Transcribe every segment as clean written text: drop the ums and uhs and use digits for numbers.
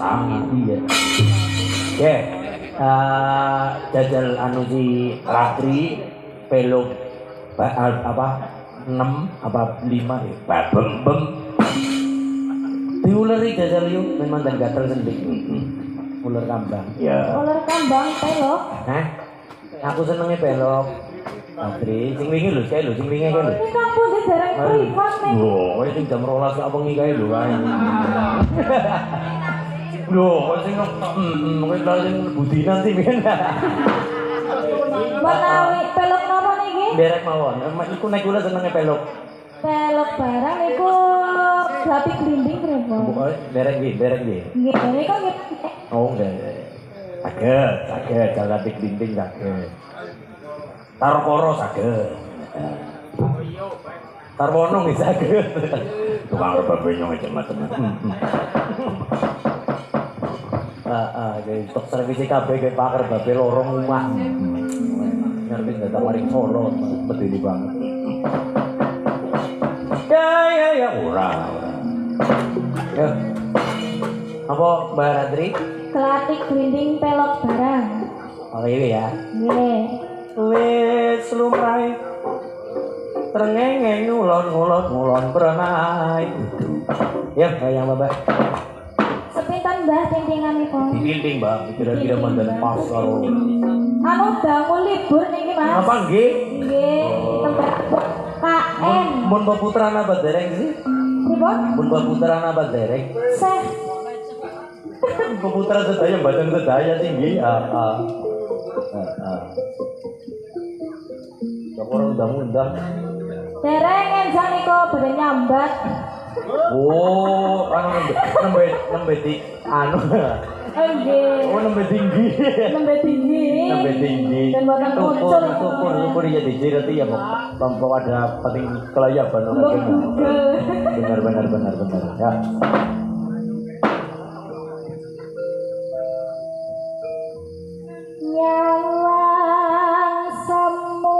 sangat iya. Oke, jajal anu di Ratri peluk apa 6 apa 5 ya, bem diuleri jajal yuk, memang dan gatel sendik. Ular kambang. Ya. Ular kambang pelok. Hah? Aku senengnya pelok. Ratri, sing wingi lho, kae lho, sing wingi kae lho. Ini kampung di dereng privat nih. Lho, kowe sing jam 12 gak wengi kae lho kae. Lho, kok sing kowe lha sing budinan sih men. Menawi pelok napa niki? Derek mawon. Iku nek kula senenge pelok. Pelok barang iku glapi glinding berapa? Derek nggih. Nggih, niku nggih. Oh, nggih. Saged, jalan di dinding saged. Tarkoro saged. Tarwono nggih saged. Tukang rebabenyo macam-macam. Jadi stok servis kabeh ke pakar babe lorong omah. Ngerti data maring Solo, berdiri banget. Ya, ora. Ya. Apa Mbak Ratri? Glapi glinding pelok barang. Oh iya ya. Nggih. Wis lumrahe trengenge ngulon prenai. Ya, bayang Bapak. Sepinten Mbah tintinganipun? Dinding, Mbak. Kira-kira mandan pas karo. Anu dangu libur niki Mas. Apa nggih? Nggih. Tempat KN. Mun peputeran apa dereng sih? Pripun? Mun peputeran apa dereng? Seh. Peputeran sedaya badan sedaya tinggi. Orang undang-undang. Dereng enjang niku badhe nyambat. Oh, anu nembe di anu. Nggih. Oh, nembe tinggi. Nembe tinggi. Nembe tinggi. Dan boten muncul. Syukur ya dijirati ya, Bapak ada penting kelayaban orang benar. Ya. Nyawang semu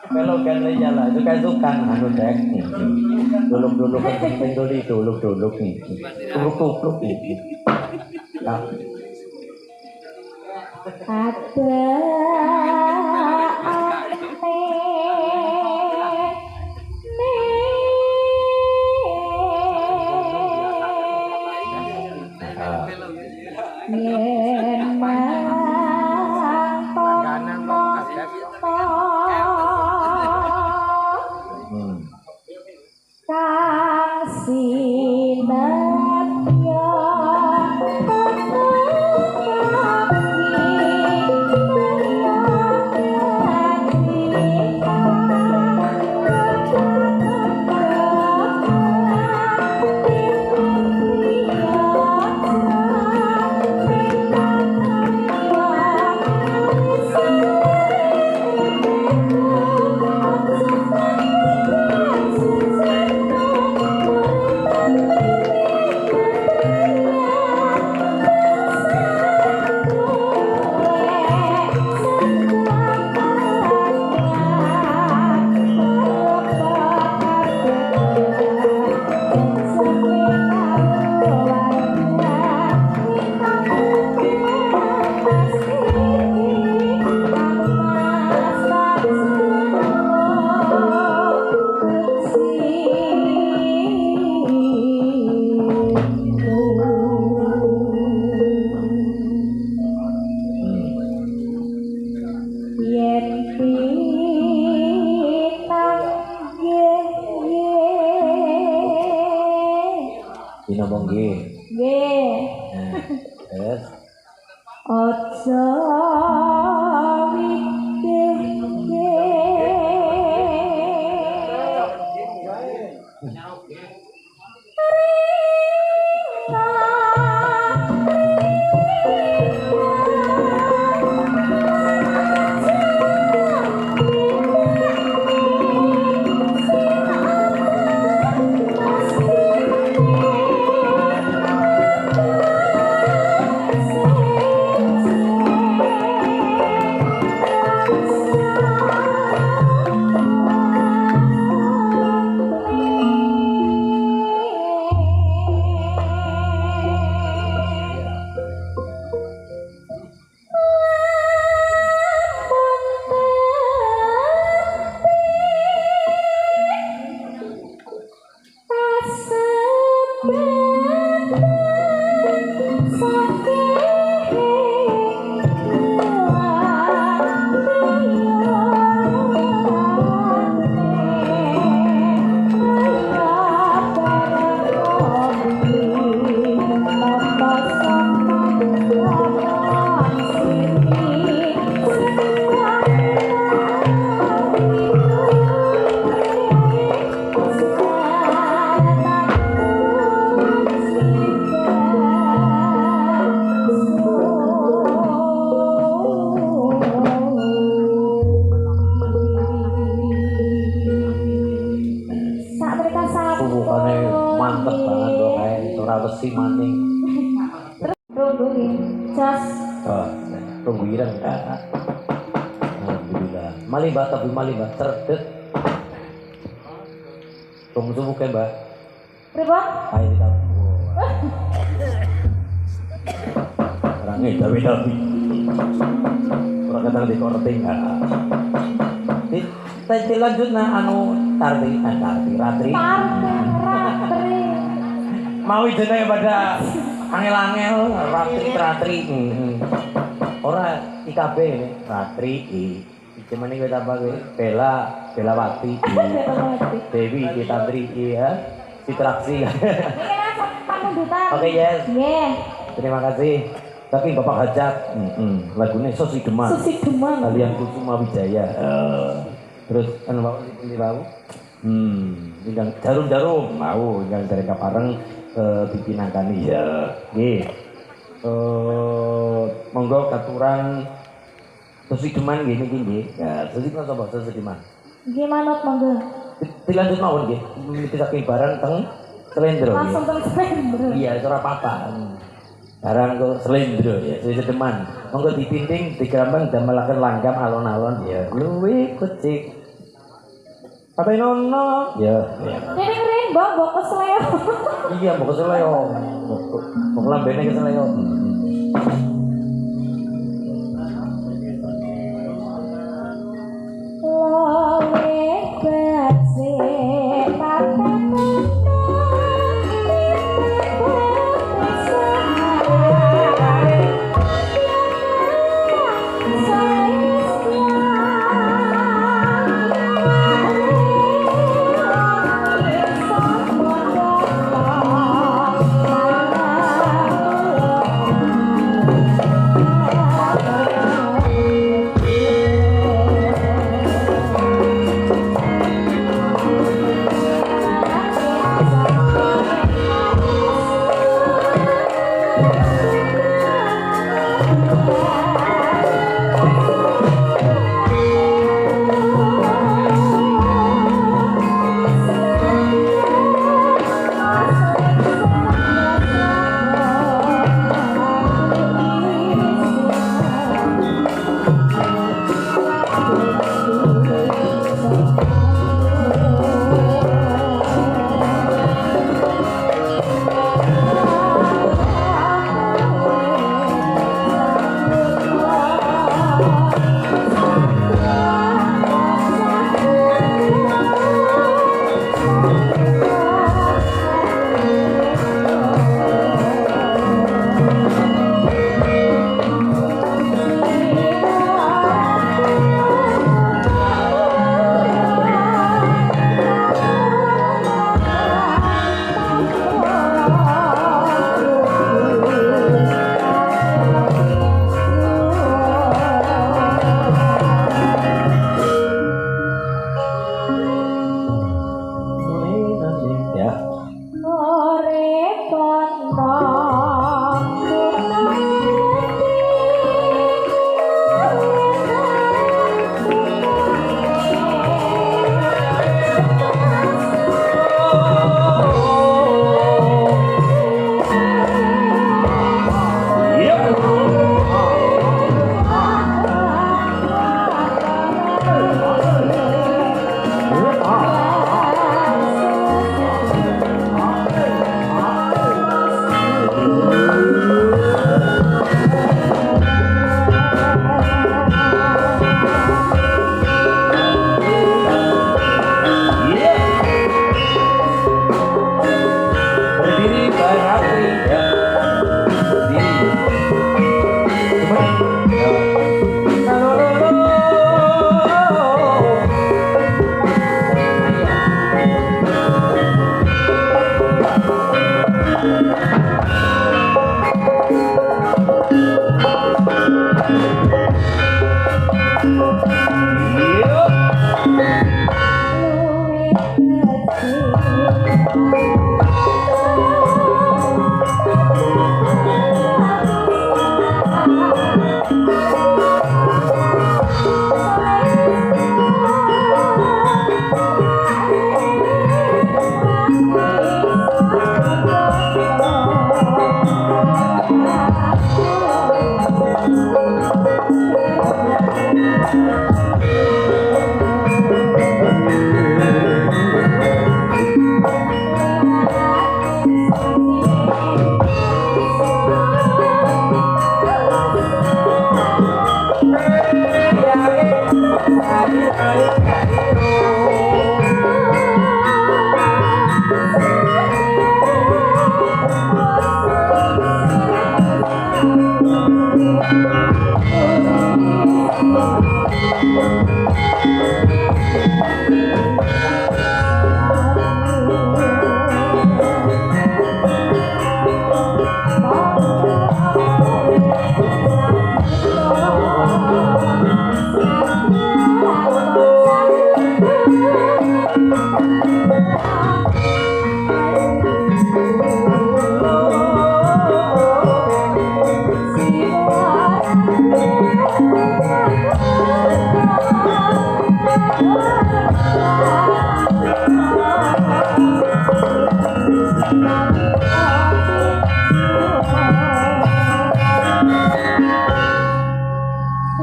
Pelokan aja lah, suka-sukan anu dek. Duluk-duluk kan penting dulu duluk-duluk nih. Duluk-duluk nih. Nah, ada yen kang sinetya yen pinang dina monggi. nggih Nah, terus aja pupukane mantep banget kok kayak ora wesi maning. Jas Oh, tunggu ireng Kak. Alhamdulillah. Mali Mbak, tapi mali Mbak cerdet. Tunggu subuh kan Mbak. pripun? Ayo kita. Orangnya tapi. Orang kata di korting Kak. Kita lanjut nah anu tarti ratri. Ratri. Mau jenenge pada angel-angel ratri. Ora IKB ini ratri cuman ini kita pakai Belawati Dewi Tantri ya Citraksi. Oke yes. Terima kasih. Tapi Bapak Hajat lagunya Sosi Demang kalian Kusuma Wijaya. Terus kan mau ini mau ingkang jarum mau ingkang dari kapareng dipinangkani ya nggih. Monggo katuran Sesideman nggih niki nggih. Ya, Sesideman sapa Sesideman? Nggih manut monggo. Dilanjut mawon nggih. Mimiti saking barang teng Slendro. Langsung teng Slendro. Iya, ora apa-apa. Barang ke Slendro ya, Sesideman. Monggo ditinting digambang damelaken langgam alon-alon ya. Luwih kucing. Katain nono. Ya. Ring mbok kesleo. Iya, mbok kesleo. Mbok lambene kesleo.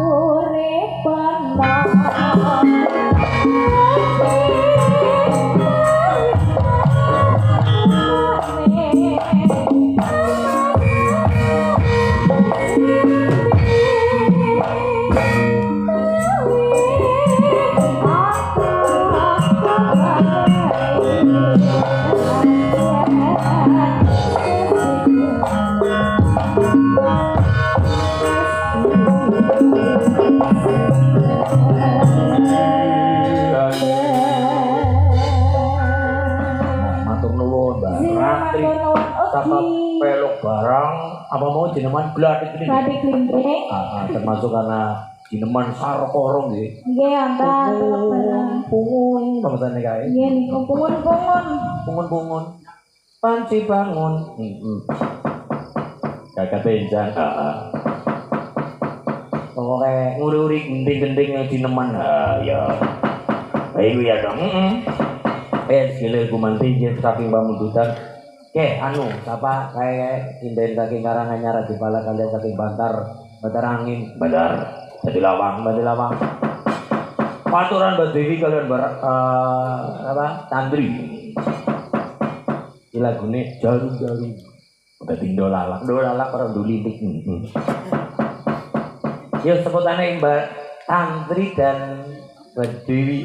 Urip sapa pelok barang apa mau jeneman gladik ini. Gladik klimbing. Termasuk karena jeneman sarkorong nggih. Nggih, antar barang. Pungun bangsane kae. Nggih niku pungun-pungun. Pungun-pungun. Panci bangun. Kakak benjang. Pokoknya nguri-uri gending-gending jeneman. Ya. Ayo ya dong. Gile kumanti jen saking pamundutan. Anu, siapa kayak sinden saking Karanganyar di pala kalian saking Bantar Angin, Badar, Bati Lawang. Paturan Mbak Dewi kalian Tandri. Ini lagune jarum. Udah tindo lalak orang dulitik. Yuk sebutannya Mbak Tandri dan Mbak Dewi.